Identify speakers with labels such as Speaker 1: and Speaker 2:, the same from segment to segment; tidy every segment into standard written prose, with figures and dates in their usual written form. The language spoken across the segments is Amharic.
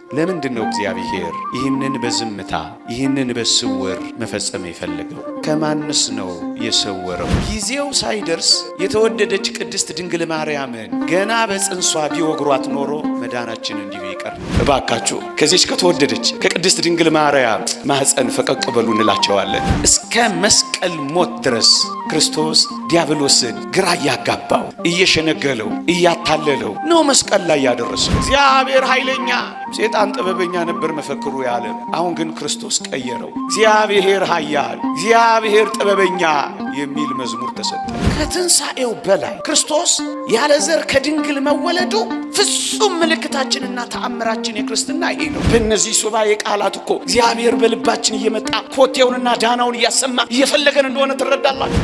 Speaker 1: ለምንድነው እግዚአብሔር ይህንን በዝምታ ይህንን በስውር መፈጸም የፈለገው? ከማንስ ነው የሰወረው? ጊዜው ሳይደርስ የተወደደች ቅድስት ድንግል ማርያምን ገና በጽንሷ ቢወግሯት ኖሮ መዳናችን እንዲሁ ይቀር። እባካችሁ ከዚች ከተወደደች ከቅድስት ድንግል ማርያም ማህፀን ፈቀቅ በሉ እንላቸዋለን። እስከ መስቀል ሞት ድረስ ክርስቶስ ዲያብሎስን ግራ እያጋባው እየሸነገለው እያታለለው ነው መስቀል ላይ ያደረሰው። እግዚአብሔር ኃይለኛ ሰይጣን ጥበበኛ ነበር መፈክሩ ያለ። አሁን ግን ክርስቶስ ቀየረው። እግዚአብሔር ኃያል እግዚአብሔር ጥበበኛ የሚል መዝሙር ተሰጠ። ከትንሣኤው በላይ ክርስቶስ ያለ ዘር ከድንግል መወለዱ ፍጹም ምልክታችንና ተአምራችን የክርስትና ይሄ ነው። በእነዚህ ሱባኤ ቃላት እኮ እግዚአብሔር በልባችን እየመጣ ኮቴውንና ዳናውን እያሰማ እየፈለገን እንደሆነ ትረዳላችሁ።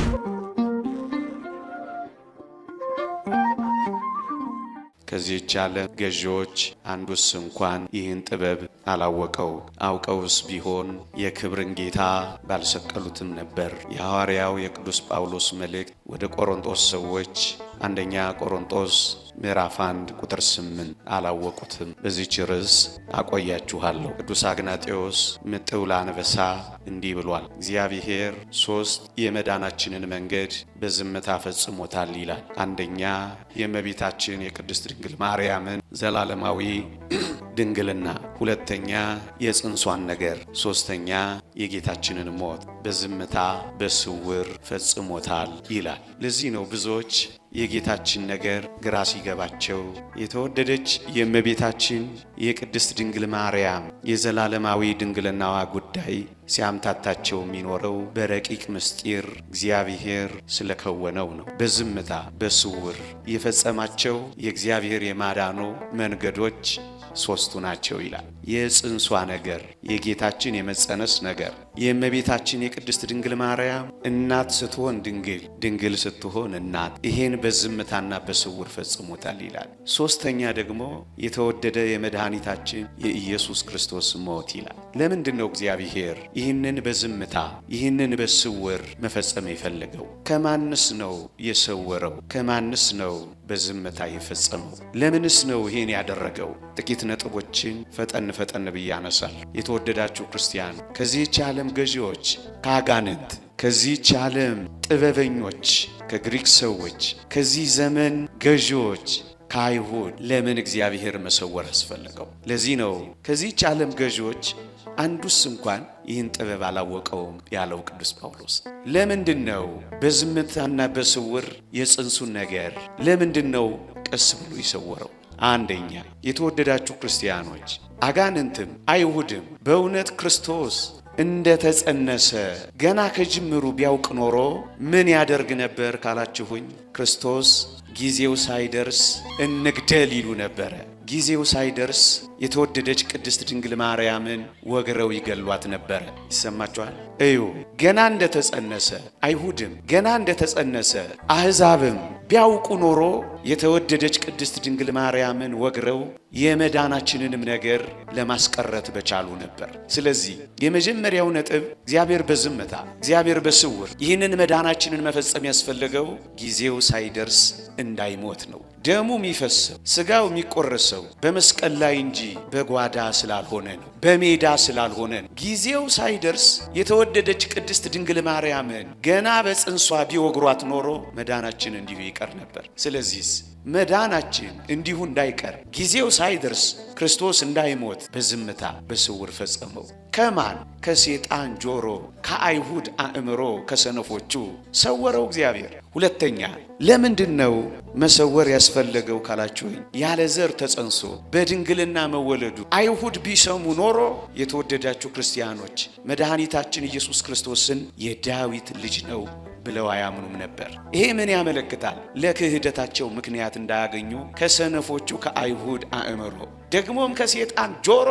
Speaker 1: ከዚህች ዓለም ገዢዎች አንዱስ እንኳን ይህን ጥበብ አላወቀው። አውቀውስ ቢሆን የክብርን ጌታ ባልሰቀሉትም ነበር። የሐዋርያው የቅዱስ ጳውሎስ መልእክት ወደ ቆሮንቶስ ሰዎች አንደኛ ቆሮንቶስ ምዕራፍ 1 ቁጥር 8 አላወቁትም። በዚህች ርዕስ አቆያችኋለሁ። ቅዱስ አግናጤዎስ ምጥው ለአንበሳ እንዲህ ብሏል። እግዚአብሔር 3 የመዳናችንን መንገድ በዝምታ ፈጽሞታል ይላል። አንደኛ የእመቤታችን የቅድስት ድንግል ማርያምን ዘላለማዊ ድንግልና፣ ሁለተኛ የጽንሷን ነገር፣ ሶስተኛ የጌታችንን ሞት በዝምታ በስውር ፈጽሞታል ይላል። ለዚህ ነው ብዙዎች የጌታችን ነገር ግራ ሲገባቸው የተወደደች የእመቤታችን የቅድስት ድንግል ማርያም የዘላለማዊ ድንግልናዋ ጉዳይ ሲያምታታቸው የሚኖረው በረቂቅ ምስጢር እግዚአብሔር ስለከወነው ነው። በዝምታ በስውር የፈጸማቸው የእግዚአብሔር የማዳኑ መንገዶች 3 ናቸው ይላል። የጽንሷ ነገር፣ የጌታችን የመጸነስ ነገር፣ የእመቤታችን የቅድስት ድንግል ማርያም እናት ስትሆን ድንግል፣ ድንግል ስትሆን እናት፣ ይሄን በዝምታና በስውር ፈጽሞታል ይላል። ሶስተኛ ደግሞ የተወደደ የመድኃኒታችን የኢየሱስ ክርስቶስ ሞት ይላል። ለምንድን ነው እግዚአብሔር ይህንን በዝምታ ይህንን በስውር መፈጸም የፈለገው? ከማንስ ነው የሰወረው? ከማንስ ነው በዝምታ የፈጸመው? ለምንስ ነው ይሄን ያደረገው? ጥቂት ነጥቦችን ፈጠን ብዬ አነሳለሁ። የተወደዳችሁ ክርስቲያን፣ ከዚህች ዓለም ገዢዎች፣ ከአጋንንት፣ ከዚህች ዓለም ጥበበኞች፣ ከግሪክ ሰዎች፣ ከዚህ ዘመን ገዢዎች፣ ከአይሁድ ለምን እግዚአብሔር መሰወር አስፈለገው? ለዚህ ነው ከዚህች ዓለም ገዢዎች አንዱስ እንኳን ይህን ጥበብ አላወቀውም ያለው ቅዱስ ጳውሎስ። ለምንድን ነው በዝምታና በስውር የጽንሱን ነገር ለምንድን ነው ቀስ ብሎ ይሰወረው? አንደኛ የተወደዳችሁ ክርስቲያኖች፣ አጋንንትም አይሁድም በእውነት ክርስቶስ እንደ ተጸነሰ ገና ከጅምሩ ቢያውቅ ኖሮ ምን ያደርግ ነበር ካላችሁኝ፣ ክርስቶስ ጊዜው ሳይደርስ እንግደል ይሉ ነበረ። ጊዜው ሳይደርስ የተወደደች ቅድስት ድንግል ማርያምን ወግረው ይገሏት ነበረ። ይሰማችኋል? እዩ፣ ገና እንደተጸነሰ አይሁድም ገና እንደተጸነሰ አሕዛብም ቢያውቁ ኖሮ የተወደደች ቅድስት ድንግል ማርያምን ወግረው የመዳናችንንም ነገር ለማስቀረት በቻሉ ነበር። ስለዚህ የመጀመሪያው ነጥብ እግዚአብሔር በዝምታ እግዚአብሔር በስውር ይህንን መዳናችንን መፈጸም ያስፈለገው ጊዜው ሳይደርስ እንዳይሞት ነው። ደሙ የሚፈሰው ሥጋው የሚቆረሰው በመስቀል ላይ እንጂ በጓዳ ስላልሆነ ነው፣ በሜዳ ስላልሆነ ነው። ጊዜው ሳይደርስ የተወደደች ቅድስት ድንግል ማርያምን ገና በጽንሷ ቢወግሯት ኖሮ መዳናችን እንዲሁ ይቀር ነበር። ስለዚህ መዳናችን እንዲሁ እንዳይቀር ጊዜው ሳይደርስ ክርስቶስ እንዳይሞት በዝምታ በስውር ፈጸመው። ከማን? ከሰይጣን ጆሮ፣ ከአይሁድ አእምሮ፣ ከሰነፎቹ ሰወረው እግዚአብሔር። ሁለተኛ ለምንድን ነው መሰወር ያስፈለገው ካላችሁኝ፣ ያለ ዘር ተጸንሶ በድንግልና መወለዱ አይሁድ ቢሰሙ ኖሮ የተወደዳችሁ ክርስቲያኖች መድኃኒታችን ኢየሱስ ክርስቶስን የዳዊት ልጅ ነው ብለው አያምኑም ነበር። ይሄ ምን ያመለክታል? ለክህደታቸው ምክንያት እንዳያገኙ ከሰነፎቹ ከአይሁድ አእምሮ ደግሞም ከሰይጣን ጆሮ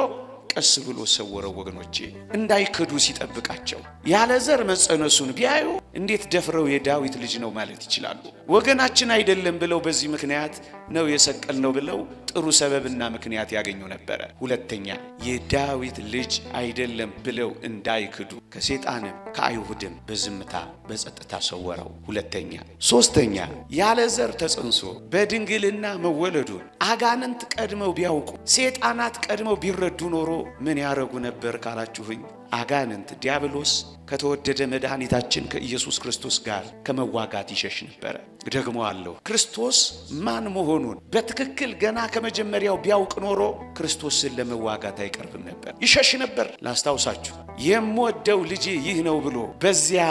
Speaker 1: ቀስ ብሎ ሰወረው። ወገኖቼ እንዳይክዱ ሲጠብቃቸው ያለ ዘር መጸነሱን ቢያዩ እንዴት ደፍረው የዳዊት ልጅ ነው ማለት ይችላሉ? ወገናችን አይደለም ብለው በዚህ ምክንያት ነው የሰቀልነው ብለው ጥሩ ሰበብና ምክንያት ያገኙ ነበረ። ሁለተኛ የዳዊት ልጅ አይደለም ብለው እንዳይክዱ ከሰይጣንም ከአይሁድም በዝምታ በጸጥታ ሰወረው። ሁለተኛ ሶስተኛ ያለ ዘር ተጸንሶ በድንግልና መወለዱን አጋንንት ቀድመው ቢያውቁ ሰይጣናት ቀድመው ቢረዱ ኖሮ ምን ያረጉ ነበር ካላችሁኝ፣ አጋንንት ዲያብሎስ ከተወደደ መድኃኒታችን ከኢየሱስ ክርስቶስ ጋር ከመዋጋት ይሸሽ ነበር። ደግሞ አለው ክርስቶስ ማን መሆኑን በትክክል ገና ከመጀመሪያው ቢያውቅ ኖሮ ክርስቶስን ለመዋጋት አይቀርብም ነበር፣ ይሸሽ ነበር። ላስታውሳችሁ የምወደው ልጄ ይህ ነው ብሎ በዚያ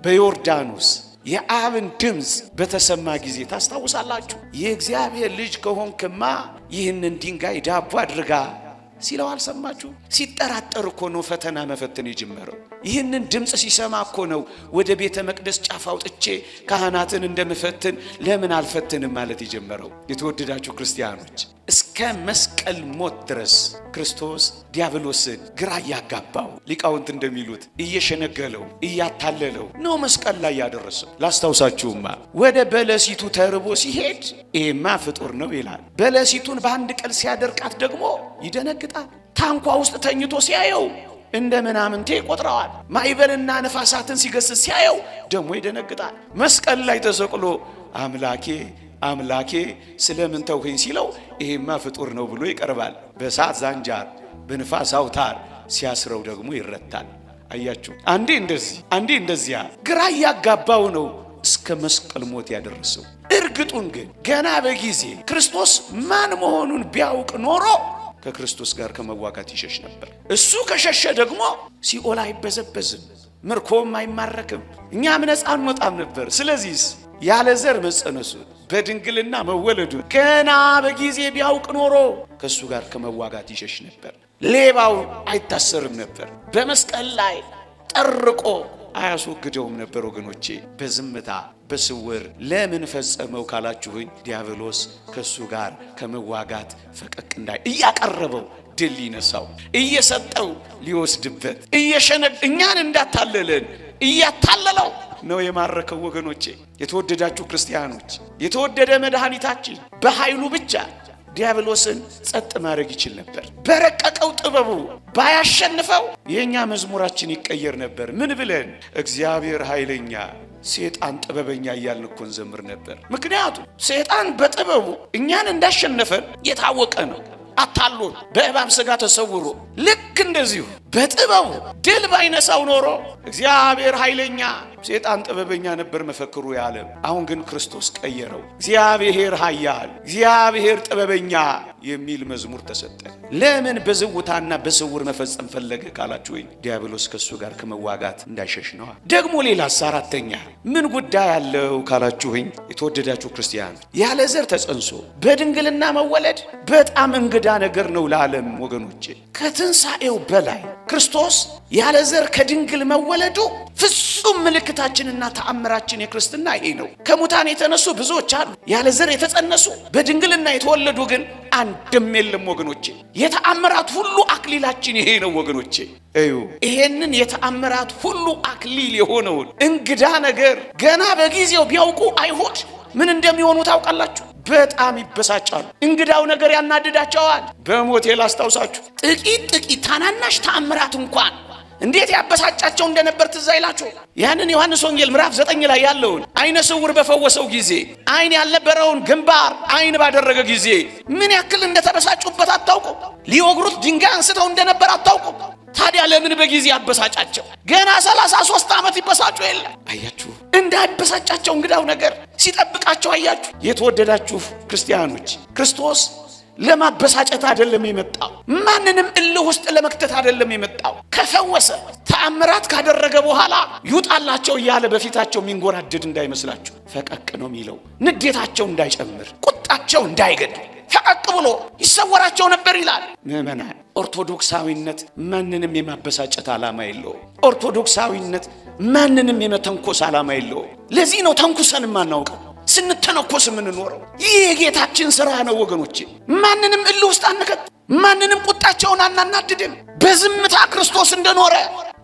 Speaker 1: በዮርዳኖስ የአብን ድምፅ በተሰማ ጊዜ ታስታውሳላችሁ። የእግዚአብሔር ልጅ ከሆንክማ ይህንን ድንጋይ ዳቦ አድርጋ ሲለው አልሰማችሁ? ሲጠራጠር እኮ ነው ፈተና መፈተን የጀመረው። ይህንን ድምፅ ሲሰማ እኮ ነው ወደ ቤተ መቅደስ ጫፍ አውጥቼ ካህናትን እንደምፈትን ለምን አልፈትንም ማለት የጀመረው። የተወደዳችሁ ክርስቲያኖች እስከ መስቀል ሞት ድረስ ክርስቶስ ዲያብሎስን ግራ እያጋባው ሊቃውንት እንደሚሉት እየሸነገለው እያታለለው ነው መስቀል ላይ ያደረሰው። ላስታውሳችሁማ ወደ በለሲቱ ተርቦ ሲሄድ ይሄማ ፍጡር ነው ይላል። በለሲቱን በአንድ ቀን ሲያደርቃት ደግሞ ይደነግጣል። ታንኳ ውስጥ ተኝቶ ሲያየው እንደ ምናምንቴ ይቆጥረዋል። ማዕበልና ነፋሳትን ሲገስጽ ሲያየው ደግሞ ይደነግጣል። መስቀል ላይ ተሰቅሎ አምላኬ አምላኬ ስለምን ተውኸኝ ሲለው ይሄማ ፍጡር ነው ብሎ ይቀርባል። በእሳት ዛንጃር በንፋስ አውታር ሲያስረው ደግሞ ይረታል። አያችሁ፣ አንዴ እንደዚህ አንዴ እንደዚያ ግራ እያጋባው ነው እስከ መስቀል ሞት ያደረሰው። እርግጡን ግን ገና በጊዜ ክርስቶስ ማን መሆኑን ቢያውቅ ኖሮ ከክርስቶስ ጋር ከመዋጋት ይሸሽ ነበር። እሱ ከሸሸ ደግሞ ሲኦል አይበዘበዝም፣ ምርኮም አይማረክም፣ እኛም ነፃ እንወጣም ነበር። ስለዚህ ያለ ዘር መጸነሱ በድንግልና መወለዱ ገና በጊዜ ቢያውቅ ኖሮ ከሱ ጋር ከመዋጋት ይሸሽ ነበር። ሌባው አይታሰርም ነበር። በመስቀል ላይ ጠርቆ አያስወግደውም ነበር። ወገኖቼ በዝምታ በስውር ለምን ፈጸመው ካላችሁኝ ዲያብሎስ ከሱ ጋር ከመዋጋት ፈቀቅ እንዳይ እያቀረበው ድል ሊነሳው እየሰጠው ሊወስድበት እኛን እንዳታለለን እያታለለው ነው የማረከው። ወገኖቼ የተወደዳችሁ ክርስቲያኖች የተወደደ መድኃኒታችን በኃይሉ ብቻ ዲያብሎስን ጸጥ ማድረግ ይችል ነበር። በረቀቀው ጥበቡ ባያሸንፈው የኛ መዝሙራችን ይቀየር ነበር። ምን ብለን እግዚአብሔር ኃይለኛ ሰይጣን ጥበበኛ እያልን እኮ እንዘምር ነበር። ምክንያቱም ሰይጣን በጥበቡ እኛን እንዳሸነፈን የታወቀ ነው። አታሎን በእባብ ሥጋ ተሰውሮ ልክ እንደዚሁ በጥበቡ ድል ባይነሳው ኖሮ እግዚአብሔር ኃይለኛ ሰይጣን ጥበበኛ ነበር መፈክሩ የዓለም። አሁን ግን ክርስቶስ ቀየረው። እግዚአብሔር ኃያል እግዚአብሔር ጥበበኛ የሚል መዝሙር ተሰጠ። ለምን በዝውታና በስውር መፈጸም ፈለገ ካላችሁኝ ዲያብሎስ ከሱ ጋር ከመዋጋት እንዳይሸሽ ነው። ደግሞ ሌላስ አራተኛ ምን ጉዳይ አለው ካላችሁኝ የተወደዳችሁ ክርስቲያን ያለ ዘር ተጸንሶ በድንግልና መወለድ በጣም እንግዳ ነገር ነው ለዓለም። ወገኖቼ ከትንሣኤው በላይ ክርስቶስ ያለ ዘር ከድንግል መወለዱ ፍጹም ምልክታችንና ተአምራችን የክርስትና ይሄ ነው። ከሙታን የተነሱ ብዙዎች አሉ፣ ያለ ዘር የተጸነሱ በድንግልና የተወለዱ ግን አንድም የለም። ወገኖቼ የተአምራት ሁሉ አክሊላችን ይሄ ነው። ወገኖቼ እዩ፣ ይሄንን የተአምራት ሁሉ አክሊል የሆነውን እንግዳ ነገር ገና በጊዜው ቢያውቁ አይሁድ ምን እንደሚሆኑ ታውቃላችሁ? በጣም ይበሳጫሉ። እንግዳው ነገር ያናድዳቸዋል። በሞቴ ላስታውሳችሁ ጥቂት ታናናሽ ተአምራት እንኳን እንዴት ያበሳጫቸው እንደነበር ትዝ አይላችሁ? ያንን ዮሐንስ ወንጌል ምዕራፍ 9 ላይ ያለውን አይነ ስውር በፈወሰው ጊዜ አይን ያልነበረውን ግንባር አይን ባደረገ ጊዜ ምን ያክል እንደተበሳጩበት አታውቁ? ሊወግሩት ድንጋይ አንስተው እንደነበር አታውቁ? ታዲያ ለምን በጊዜ ያበሳጫቸው? ገና 33 ዓመት ይበሳጩ የለ? አያችሁ እንዳይበሳጫቸው እንግዳው ነገር ሲጠብቃቸው አያችሁ። የተወደዳችሁ ክርስቲያኖች ክርስቶስ ለማበሳጨት አይደለም የመጣው። ማንንም እልህ ውስጥ ለመክተት አይደለም የመጣው። ከፈወሰ ተአምራት ካደረገ በኋላ ይውጣላቸው እያለ በፊታቸው የሚንጎራደድ እንዳይመስላችሁ። ፈቀቅ ነው የሚለው። ንዴታቸው እንዳይጨምር፣ ቁጣቸው እንዳይገድል ፈቀቅ ብሎ ይሰወራቸው ነበር ይላል። ምዕመናን ኦርቶዶክሳዊነት ማንንም የማበሳጨት ዓላማ የለውም። ኦርቶዶክሳዊነት ማንንም የመተንኮስ ዓላማ የለውም። ለዚህ ነው ተንኩሰን ማናውቀው ስንተነኮስ የምንኖረው። ይህ የጌታችን ሥራ ነው ወገኖቼ። ማንንም እልህ ውስጥ አንከት፣ ማንንም ቁጣቸውን አናናድድም። በዝምታ ክርስቶስ እንደኖረ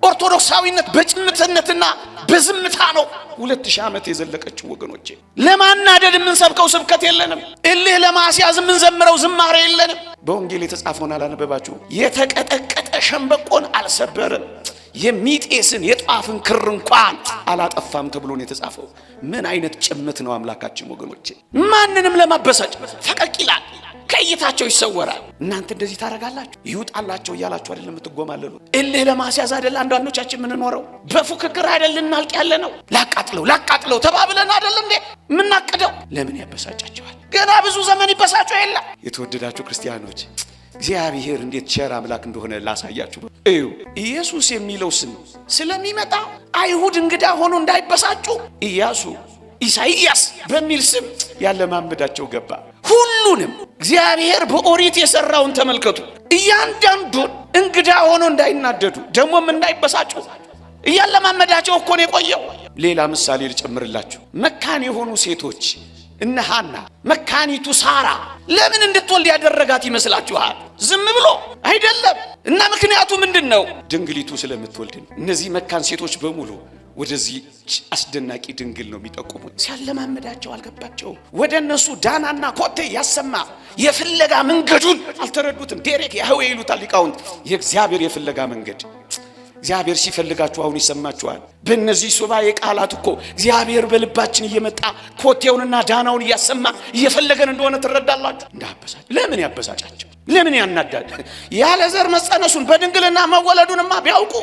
Speaker 2: ኦርቶዶክሳዊነት በጭምትነትና በዝምታ ነው 2000 ዓመት የዘለቀችው ወገኖቼ። ለማናደድ የምንሰብከው ስብከት የለንም። እልህ ለማስያዝ የምንዘምረው ዝማሬ የለንም። በወንጌል የተጻፈውን አላነበባችሁ? የተቀጠቀጠ ሸምበቆን አልሰበረም፣ የሚጤስን የጧፍን ክር እንኳን አላጠፋም ተብሎ ነው የተጻፈው። ምን አይነት ጭምት ነው አምላካችን ወገኖቼ! ማንንም ለማበሳጭ ፈቀቅ ይላል፣ ከእይታቸው ይሰወራል። እናንተ እንደዚህ ታረጋላችሁ ይውጣላቸው እያላችሁ አይደለም የምትጎማለሉ። እልህ ለማስያዝ አይደል አንዳንዶቻችን የምንኖረው? በፉክክር አይደል እናልቅ ያለ ነው? ላቃጥለው ተባብለን አይደል እንዴ የምናቅደው? ለምን ያበሳጫቸዋል? ገና ብዙ ዘመን ይበሳጩ የለ። የተወደዳችሁ ክርስቲያኖች እግዚአብሔር እንዴት ቸር አምላክ እንደሆነ ላሳያችሁ። እዩ፣ ኢየሱስ የሚለው ስም ስለሚመጣ አይሁድ እንግዳ ሆኖ እንዳይበሳጩ ኢሳይያስ በሚል ስም ያለማመዳቸው ገባ። ሁሉንም እግዚአብሔር በኦሪት የሰራውን ተመልከቱ። እያንዳንዱን እንግዳ ሆኖ እንዳይናደዱ ደግሞም እንዳይበሳጩ እያለማመዳቸው እኮ ነው የቆየው። ሌላ ምሳሌ ልጨምርላችሁ። መካን የሆኑ ሴቶች እነ ሐና፣ መካኒቱ ሳራ ለምን እንድትወልድ ያደረጋት ይመስላችኋል? ዝም ብሎ አይደለም። እና ምክንያቱ ምንድነው? ድንግሊቱ ስለምትወልድ ነው። እነዚህ መካን ሴቶች በሙሉ ወደዚህ አስደናቂ ድንግል ነው የሚጠቁሙት። ሲያለማመዳቸው አልገባቸውም። ወደ እነሱ ዳናና ኮቴ ያሰማ የፍለጋ መንገዱን አልተረዱትም። ዴሬክ ያህዌ ይሉታል ሊቃውንት። የእግዚአብሔር የፍለጋ መንገድ እግዚአብሔር ሲፈልጋችሁ አሁን ይሰማችኋል። በእነዚህ ሱባኤ ቃላት እኮ እግዚአብሔር በልባችን እየመጣ ኮቴውንና ዳናውን እያሰማ እየፈለገን እንደሆነ ትረዳላችሁ። እንዳበሳጭ ለምን ያበሳጫቸው? ለምን ያናዳል? ያለ ዘር መጸነሱን በድንግልና መወለዱንማ ቢያውቁ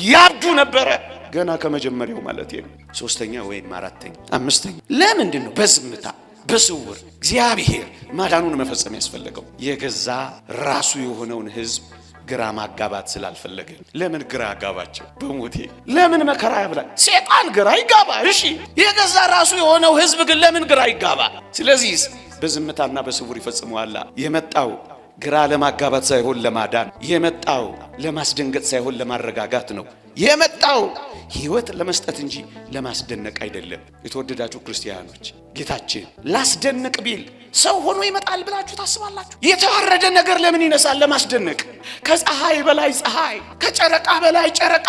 Speaker 2: ያብዱ ነበረ። ገና ከመጀመሪያው ማለት ነው። 3ኛ ወይም 4ኛ 5ኛ ለምንድን ነው በዝምታ በስውር እግዚአብሔር ማዳኑን መፈጸም ያስፈለገው? የገዛ ራሱ የሆነውን ሕዝብ ግራ ማጋባት ስላልፈለገ። ለምን ግራ አጋባቸው? በሞቴ ለምን መከራ ያብላ? ሰይጣን ግራ ይጋባ። እሺ፣ የገዛ ራሱ የሆነው ሕዝብ ግን ለምን ግራ ይጋባ? ስለዚህ በዝምታና በስውር ይፈጽመዋል። የመጣው ግራ ለማጋባት ሳይሆን ለማዳን፣ የመጣው ለማስደንገጥ ሳይሆን ለማረጋጋት ነው። የመጣው ሕይወት ለመስጠት እንጂ ለማስደነቅ አይደለም። የተወደዳችሁ ክርስቲያኖች ጌታችን ላስደንቅ ቢል ሰው ሆኖ ይመጣል ብላችሁ ታስባላችሁ? የተዋረደ ነገር ለምን ይነሳል? ለማስደነቅ። ከፀሐይ በላይ ፀሐይ፣ ከጨረቃ በላይ ጨረቃ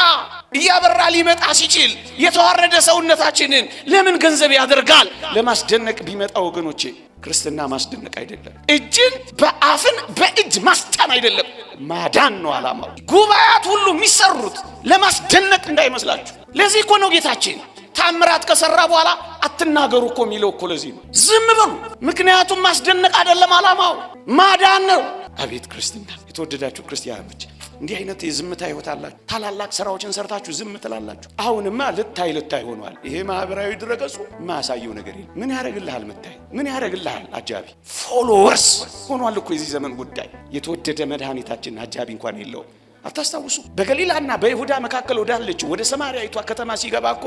Speaker 2: እያበራ ሊመጣ ሲችል የተዋረደ ሰውነታችንን ለምን ገንዘብ ያደርጋል? ለማስደነቅ ቢመጣ ወገኖቼ፣ ክርስትና ማስደነቅ አይደለም። እጅን በአፍን በእጅ ማስጫን አይደለም፣ ማዳን ነው ዓላማው። ጉባኤያት ሁሉ የሚሰሩት ለማስደነቅ እንዳይመስላችሁ። ለዚህ እኮ ነው ጌታችን ታምራት ከሰራ በኋላ አትናገሩ እኮ የሚለው እኮ ለዚህ ነው። ዝም በሉ። ምክንያቱም ማስደነቅ አይደለም ዓላማው፣ ማዳን ነው። አቤት ክርስትና! የተወደዳችሁ ክርስቲያኖች እንዲህ አይነት የዝምታ ሕይወት አላችሁ። ታላላቅ ስራዎችን ሰርታችሁ ዝም ትላላችሁ። አሁንማ ልታይ ሆኗል። ይሄ ማህበራዊ ድረገጹ ማሳየው ነገር የለም። ምን ያደርግልሃል? መታይ ምን ያደርግልሃል? አጃቢ ፎሎወርስ ሆኗል እኮ የዚህ ዘመን ጉዳይ። የተወደደ መድኃኒታችን አጃቢ እንኳን የለውም። አታስታውሱ? በገሊላና በይሁዳ መካከል ወዳለችው ወደ ሰማርያዊቷ ከተማ ሲገባ እኮ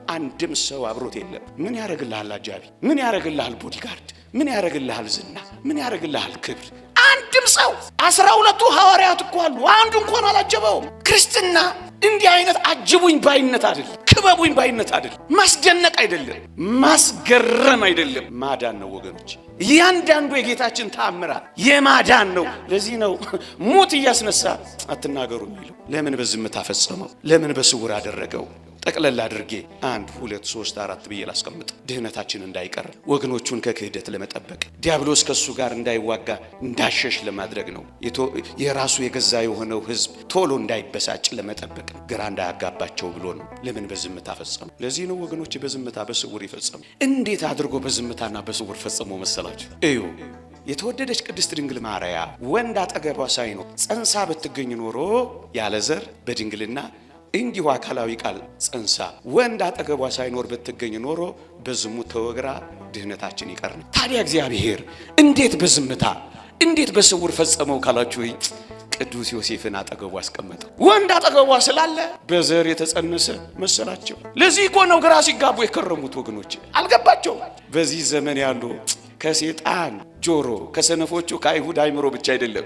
Speaker 2: አንድም ሰው አብሮት የለም። ምን ያደርግልሃል? አጃቢ ምን ያደርግልሃል? ቦዲጋርድ ምን ያደርግልሃል? ዝና ምን ያደርግልሃል? ክብር አንድም ሰው 12ቱ ሐዋርያት እኮ አሉ፣ አንዱ እንኳን አላጀበውም። ክርስትና እንዲህ አይነት አጅቡኝ ባይነት አይደለም፣ ክበቡኝ ባይነት አይደለም፣ ማስደነቅ አይደለም፣ ማስገረም አይደለም፣ ማዳን ነው ወገኖች። እያንዳንዱ የጌታችን ተአምራት የማዳን ነው። ለዚህ ነው ሞት እያስነሳ አትናገሩ የሚለው። ለምን በዝምታ ፈጸመው? ለምን በስውር አደረገው? ጠቅለል አድርጌ 1 2 3 4 ብዬ ላስቀምጥ። ድህነታችን እንዳይቀር፣ ወገኖቹን ከክህደት ለመጠበቅ፣ ዲያብሎስ ከሱ ጋር እንዳይዋጋ እንዳሸሽ ለማድረግ ነው። የራሱ የገዛ የሆነው ሕዝብ ቶሎ እንዳይበሳጭ ለመጠበቅ፣ ግራ እንዳያጋባቸው ብሎ ነው። ለምን በዝምታ ፈጸሙ? ለዚህ ነው ወገኖች በዝምታ በስውር ይፈጸሙ። እንዴት አድርጎ በዝምታና በስውር ፈጸሙ መሰላችሁ? እዩ። የተወደደች ቅድስት ድንግል ማርያም ወንድ አጠገቧ ሳይኖር ጸንሳ ብትገኝ ኖሮ ያለ ዘር በድንግልና እንዲሁ አካላዊ ቃል ጸንሳ ወንድ አጠገቧ ሳይኖር ብትገኝ ኖሮ በዝሙት ተወግራ ድህነታችን ይቀር ነው። ታዲያ እግዚአብሔር እንዴት በዝምታ እንዴት በስውር ፈጸመው ካላችሁ ቅዱስ ዮሴፍን አጠገቧ አስቀመጠው። ወንድ አጠገቧ ስላለ በዘር የተጸነሰ መሰላቸው። ለዚህ እኮ ነው ግራ ሲጋቡ የከረሙት ወገኖች። አልገባቸው። በዚህ ዘመን ያሉ ከሴጣን ጆሮ ከሰነፎቹ ከአይሁድ አይምሮ ብቻ አይደለም።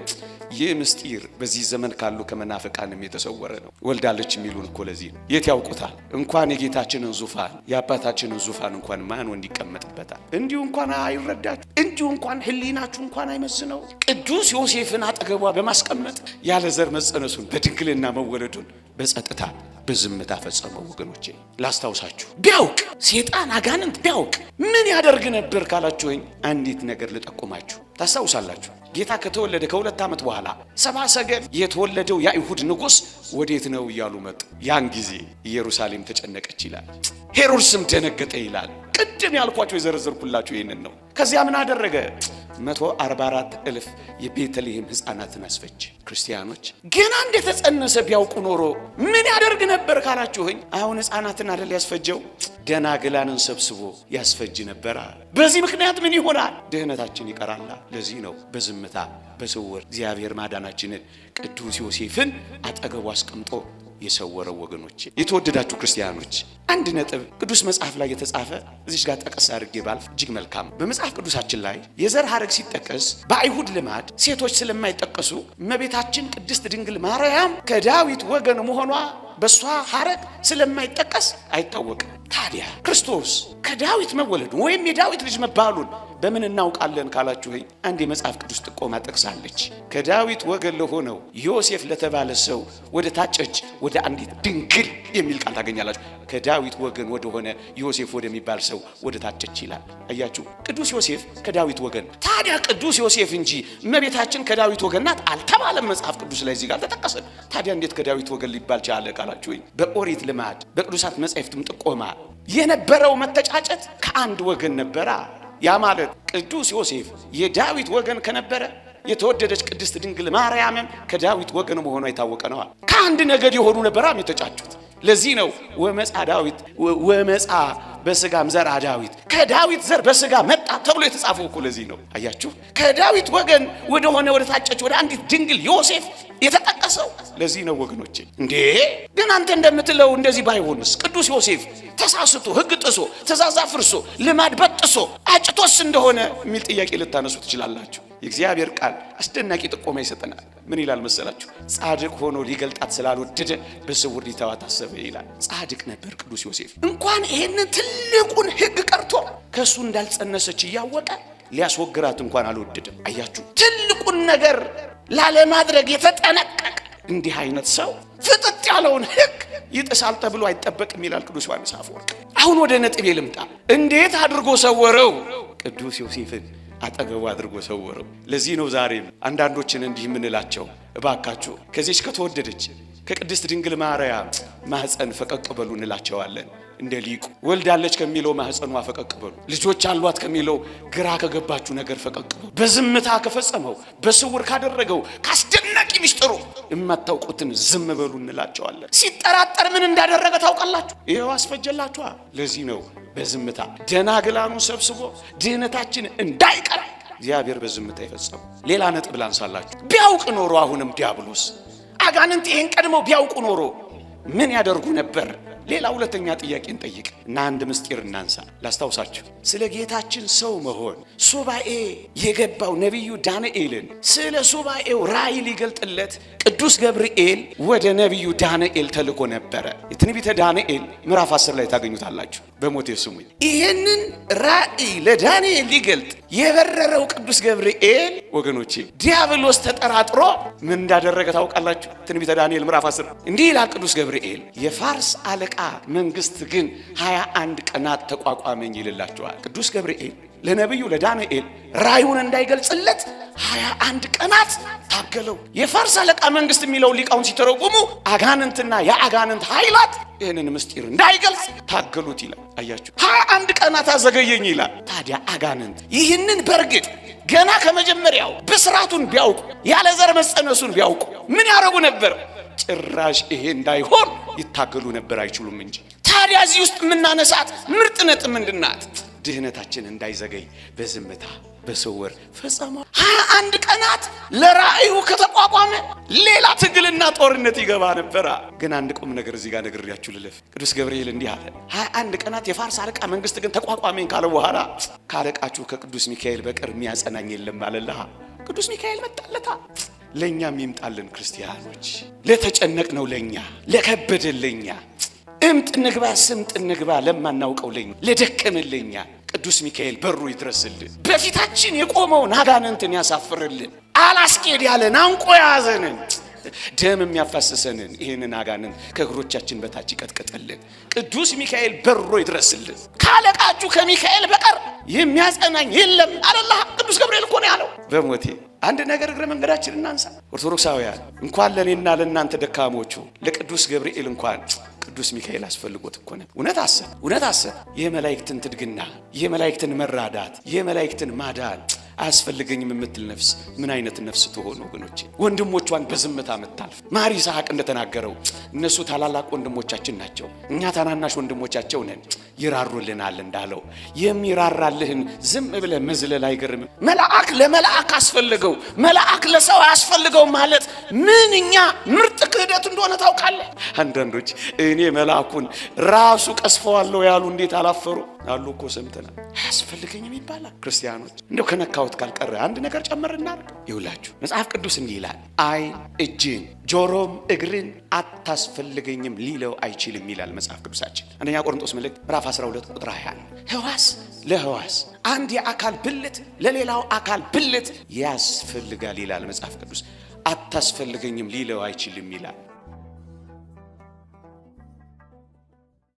Speaker 2: ይህ ምስጢር በዚህ ዘመን ካሉ ከመናፍቃንም የተሰወረ ነው። ወልዳለች የሚሉን እኮ ለዚህ ነው። የት ያውቁታል? እንኳን የጌታችንን ዙፋን የአባታችንን ዙፋን እንኳን ማን ወንድ ይቀመጥበታል? እንዲሁ እንኳን አይረዳችሁ፣ እንዲሁ እንኳን ሕሊናችሁ እንኳን አይመዝነው። ቅዱስ ዮሴፍን አጠገቧ በማስቀመጥ ያለ ዘር መጸነሱን በድንግልና መወለዱን በጸጥታ በዝምታ ፈጸመው። ወገኖቼ ላስታውሳችሁ፣ ቢያውቅ ሰይጣን አጋንንት ቢያውቅ ምን ያደርግ ነበር ካላችሁኝ አንዲት ነገር ልጠቁማችሁ። ታስታውሳላችሁ ጌታ ከተወለደ ከ2 ዓመት በኋላ ሰብአ ሰገል የተወለደው የአይሁድ ንጉሥ ወዴት ነው እያሉ መጡ። ያን ጊዜ ኢየሩሳሌም ተጨነቀች ይላል። ሄሮድስም ደነገጠ ይላል። ቅድም ያልኳችሁ የዘረዘርኩላችሁ ይህንን ነው። ከዚያ ምን አደረገ? 144,000 የቤተልሔም ሕፃናትን አስፈጀ። ክርስቲያኖች ገና እንደተጸነሰ ቢያውቁ ኖሮ ምን ያደርግ ነበር ካላችሁኝ አሁን ሕፃናትን አይደል ያስፈጀው፣ ደናግላንን ሰብስቦ ያስፈጅ ነበር። በዚህ ምክንያት ምን ይሆናል? ድህነታችን ይቀራል። ለዚህ ነው በዝምታ በስውር እግዚአብሔር ማዳናችንን ቅዱስ ዮሴፍን አጠገቡ አስቀምጦ የሰወረው። ወገኖቼ የተወደዳችሁ ክርስቲያኖች አንድ ነጥብ ቅዱስ መጽሐፍ ላይ የተጻፈ እዚህ ጋር ጠቀስ አድርጌ ባልፍ እጅግ መልካም። በመጽሐፍ ቅዱሳችን ላይ የዘር ሐረግ ሲጠቀስ በአይሁድ ልማድ ሴቶች ስለማይጠቀሱ እመቤታችን ቅድስት ድንግል ማርያም ከዳዊት ወገን መሆኗ በሷ ሐረግ ስለማይጠቀስ አይታወቅም። ታዲያ ክርስቶስ ከዳዊት መወለዱ ወይም የዳዊት ልጅ መባሉን በምን እናውቃለን ካላችሁኝ አንድ የመጽሐፍ ቅዱስ ጥቆማ ጠቅሳለች። ከዳዊት ወገን ለሆነው ዮሴፍ ለተባለ ሰው ወደ ታጨች ወደ አንዲት ድንግል የሚል ቃል ታገኛላችሁ። ከዳዊት ወገን ወደ ሆነ ዮሴፍ ወደሚባል ሰው ወደ ታጨች ይላል። አያችሁ፣ ቅዱስ ዮሴፍ ከዳዊት ወገን። ታዲያ ቅዱስ ዮሴፍ እንጂ እመቤታችን ከዳዊት ወገን ናት አልተባለም። መጽሐፍ ቅዱስ ላይ እዚህ ጋር ተጠቀሰ። ታዲያ እንዴት ከዳዊት ወገን ሊባል ቻለ ካላችሁኝ በኦሪት ልማድ በቅዱሳት መጻሕፍትም ጥቆማ የነበረው መተጫጨት ከአንድ ወገን ነበራ። ያ ማለት ቅዱስ ዮሴፍ የዳዊት ወገን ከነበረ የተወደደች ቅድስት ድንግል ማርያምም ከዳዊት ወገን መሆኗ የታወቀ ነው። ከአንድ ነገድ የሆኑ ነበራም የተጫጩት። ለዚህ ነው ወመጻ ዳዊት ወመጻ በስጋም ዘር ዳዊት፣ ከዳዊት ዘር በስጋ መጣ ተብሎ የተጻፈው እኮ ለዚህ ነው። አያችሁ፣ ከዳዊት ወገን ወደ ሆነ ወደ ታጨች ወደ አንዲት ድንግል ዮሴፍ የተጠቀሰው ለዚህ ነው። ወገኖቼ እንዴ ግን አንተ እንደምትለው እንደዚህ ባይሆንስ ቅዱስ ዮሴፍ ተሳስቶ ሕግ ጥሶ ትእዛዝ አፍርሶ ልማድ በጥሶ አጭቶስ እንደሆነ የሚል ጥያቄ ልታነሱ ትችላላችሁ። የእግዚአብሔር ቃል አስደናቂ ጥቆማ ይሰጠናል። ምን ይላል መሰላችሁ? ጻድቅ ሆኖ ሊገልጣት ስላልወደደ በስውር ሊተዋት አሰበ ይላል። ጻድቅ ነበር ቅዱስ ዮሴፍ። እንኳን ይሄንን ትልቁን ሕግ ቀርቶ ከሱ እንዳልጸነሰች እያወቀ ሊያስወግራት እንኳን አልወደደም። አያችሁ፣ ትልቁን ነገር ላለማድረግ የተጠነቀቀ እንዲህ አይነት ሰው ፍጥጥ ያለውን ሕግ ይጥሳል ተብሎ አይጠበቅም ይላል ቅዱስ ዮሐንስ አፈወርቅ። አሁን ወደ ነጥቤ ልምጣ። እንዴት አድርጎ ሰወረው? ቅዱስ ዮሴፍን አጠገቡ አድርጎ ሰወረው። ለዚህ ነው ዛሬም አንዳንዶችን እንዲህ የምንላቸው፣ እባካችሁ ከዚች ከተወደደች ከቅድስት ድንግል ማርያም ማህፀን ፈቀቅ በሉ እንላቸዋለን። እንደ ሊቁ ወልዳለች ከሚለው ማህፀኗ ፈቀቅ በሉ፣ ልጆች አሏት ከሚለው ግራ ከገባችሁ ነገር ፈቀቅ በሉ። በዝምታ ከፈጸመው በስውር ካደረገው ካስደናቂ ሚስጥሩ የማታውቁትን ዝም በሉ እንላቸዋለን። ሲጠራጠር ምን እንዳደረገ ታውቃላችሁ? ይኸው አስፈጀላችኋ። ለዚህ ነው በዝምታ ደናግላኑን ሰብስቦ ድህነታችን እንዳይቀር እግዚአብሔር በዝምታ ይፈጸመው። ሌላ ነጥብ ላንሳላችሁ። ቢያውቅ ኖሮ አሁንም ዲያብሎስ አጋንንት ይሄን ቀድመው ቢያውቁ ኖሮ ምን ያደርጉ ነበር? ሌላ ሁለተኛ ጥያቄን ጠይቅ እና አንድ ምስጢር እናንሳ። ላስታውሳችሁ፣ ስለ ጌታችን ሰው መሆን ሱባኤ የገባው ነቢዩ ዳንኤልን ስለ ሱባኤው ራእይ ሊገልጥለት ቅዱስ ገብርኤል ወደ ነቢዩ ዳንኤል ተልኮ ነበረ። የትንቢተ ዳንኤል ምዕራፍ 10 ላይ ታገኙታላችሁ። በሞቴ ስሙኝ። ይህንን ራእይ ለዳንኤል ሊገልጥ የበረረው ቅዱስ ገብርኤል ወገኖቼ ዲያብሎስ ተጠራጥሮ ምን እንዳደረገ ታውቃላችሁ? ትንቢተ ዳንኤል ምዕራፍ 10 እንዲህ ይላል ቅዱስ ገብርኤል፣ የፋርስ አለቃ መንግስት ግን 21 ቀናት ተቋቋመኝ ይልላቸዋል። ቅዱስ ገብርኤል ለነቢዩ ለዳንኤል ራእዩን እንዳይገልጽለት 21 ቀናት ታገለው። የፋርስ አለቃ መንግስት የሚለው ሊቃውን ሲተረጉሙ አጋንንትና የአጋንንት ኃይላት ይህንን ምስጢር እንዳይገልጽ ታገሉት ይላል። አያችሁ፣ 21 ቀናት አዘገየኝ ይላል። ታዲያ አጋንንት ይህንን በርግጥ ገና ከመጀመሪያው ብስራቱን ቢያውቁ ያለ ዘር መጸነሱን ቢያውቁ ምን ያደርጉ ነበር? ጭራሽ ይሄ እንዳይሆን ይታገሉ ነበር፣ አይችሉም እንጂ። ታዲያ እዚህ ውስጥ የምናነሳት ምርጥ ነጥብ ምንድናት? ድህነታችን እንዳይዘገይ በዝምታ በስውር ፈጸመ። 21 ቀናት ለራእዩ ከተቋቋመ ሌላ ትግልና ጦርነት ይገባ ነበር። ግን አንድ ቁም ነገር እዚህ ጋር ነግሬያችሁ ልለፍ። ቅዱስ ገብርኤል እንዲህ አለ፣ 21 ቀናት የፋርስ አለቃ መንግስት ግን ተቋቋመኝ ካለ በኋላ ካለቃችሁ ከቅዱስ ሚካኤል በቀር የሚያጸናኝ የለም አለልሃ። ቅዱስ ሚካኤል መጣለታ። ለኛም ይምጣልን ክርስቲያኖች፣ ለተጨነቅነው ለኛ፣ ለከበደን ለኛ፣ እምጥ ንግባ ስምጥ ንግባ ለማናውቀው ለኛ፣ ለደከመን ለኛ ቅዱስ ሚካኤል በሩ ይድረስልን። በፊታችን የቆመውን አጋንንትን ያሳፍርልን። አላስኬድ ያለን አንቆ ያዘንን ደም የሚያፋስሰንን ይህንን አጋንንት ከእግሮቻችን በታች ይቀጥቀጥልን። ቅዱስ ሚካኤል በሮ ይድረስልን። ካለቃችሁ ከሚካኤል በቀር የሚያጸናኝ የለም አለላ ቅዱስ ገብርኤል እኮ ነው ያለው። በሞቴ አንድ ነገር እግረ መንገዳችን እናንሳ። ኦርቶዶክሳውያን እንኳን ለኔና ለእናንተ ደካሞቹ ለቅዱስ ገብርኤል እንኳን ቅዱስ ሚካኤል አስፈልጎት እኮ ነው። እውነት አሰብ የመላእክትን ትድግና፣ የመላእክትን መራዳት፣ የመላእክትን ማዳን አያስፈልገኝም የምትል ነፍስ ምን አይነት ነፍስ ትሆን ወገኖቼ? ወንድሞቿን በዝምታ መታልፍ። ማር ይስሐቅ እንደተናገረው እነሱ ታላላቅ ወንድሞቻችን ናቸው፣ እኛ ታናናሽ ወንድሞቻቸው ነን፣ ይራሩልናል እንዳለው የሚራራልህን ዝም ብለህ መዝለል አይገርም? መልአክ ለመልአክ አስፈልገው፣ መልአክ ለሰው አያስፈልገው ማለት ምንኛ ምርጥ ክህደት እንደሆነ ታውቃለህ? አንዳንዶች እኔ መልአኩን ራሱ ቀስፈዋለሁ ያሉ እንዴት አላፈሩ አሉ እኮ ሰምተናል። አያስፈልገኝም ይባላል። ክርስቲያኖች እንደው ከነካውት ካልቀረ አንድ ነገር ጨመር እናድርግ። ይውላችሁ መጽሐፍ ቅዱስ እንዲህ ይላል፣ ዓይን እጅን ጆሮም እግርን አታስፈልገኝም ሊለው አይችልም ይላል መጽሐፍ ቅዱሳችን። አንደኛ ቆሮንቶስ መልእክት ምዕራፍ 12 ቁጥር 20። ሕዋስ ለሕዋስ አንድ የአካል ብልት ለሌላው አካል ብልት ያስፈልጋል ይላል መጽሐፍ ቅዱስ። አታስፈልገኝም ሊለው አይችልም ይላል።